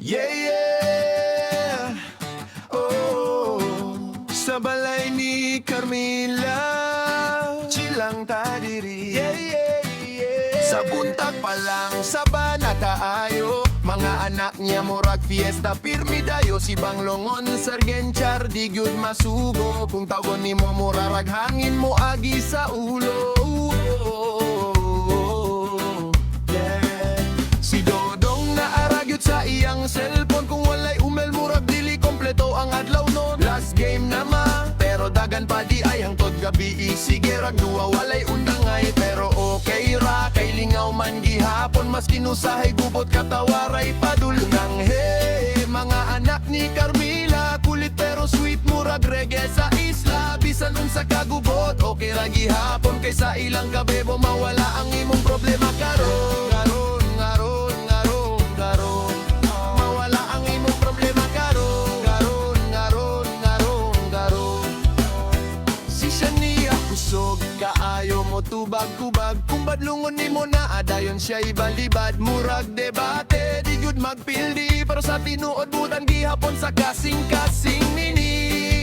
Yeah, yeah. Oh, sa balay ni Carmila, chilang tadiri. Yeah, yeah, yeah. Sa buntag pa lang, sa banata ayo. Mga anak niya murag fiesta, pirmi dayo. Si Banglongon, Sargenchar, di gyud masugo. Kung tawgon ni mo murarag hangin mo agi sa ulo. Sa iyang cellphone kung walay umel murag dili kompleto ang adlaw no. Last game na ma, pero dagan pa di ay hangtod gabi. Sige rag duwa walay undangay, pero okay ra kay lingaw man gihapon. Mas kinusahay gubot katawaray padulnang. Hey, mga anak ni Carmila, kulit pero sweet murag reggae sa isla. Bisan unsa kagubot, okay ra gihapon kay sa ilang kabebo mawala ang imong problema karon. Kaayo mo tubag-kubag, kung badlungon ni mo na adayon siya ibalibad. Murag debate, di gud magpildi, pero sa tinuod butan gihapon sa kasing-kasing mini.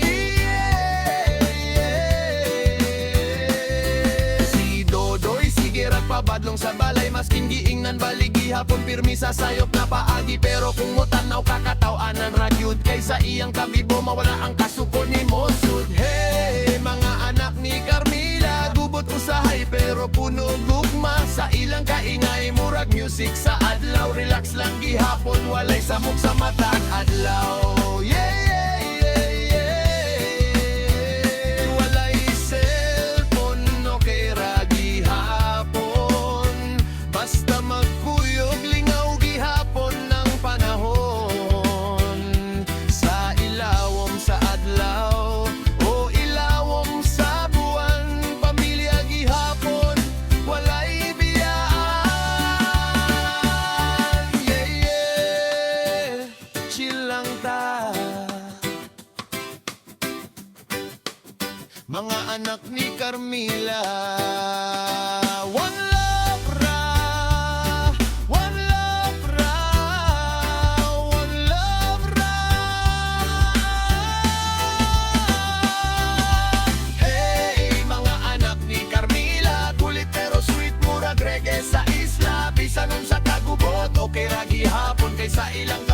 Si Dodoy sige rag pabadlong sa balay, maskin giingnan balik gihapon pirmi sa sayop na paagi. Pero kung mutanaw kakataw-anan ragyud kay sa iyang kabibo mawala ang kasuko ni Mosud. Hey, mga anak ni Carmila, gubot usahay pero puno gugma. Sa ilang kaingay murag music sa adlaw. Relax lang gihapon, walay samok sa matag adlaw. Yeah, yeah, yeah, yeah. Walay cellphone, okay ra gihapon. Basta magkuyog, lingaw gihapon ng panahon. Sa ilawom sa adlaw o ilawom sa buwan, pamilya gihapon, walay biyaan. Yeah, yeah, chill lang ta. Mga anak ni Carmila, one love ra, one love ra, one love ra. Hey, mga anak ni Carmila, kulit pero sweet murag reggae sa isla. Bisan sa kagubot, okay ra gihapon kay sa ilang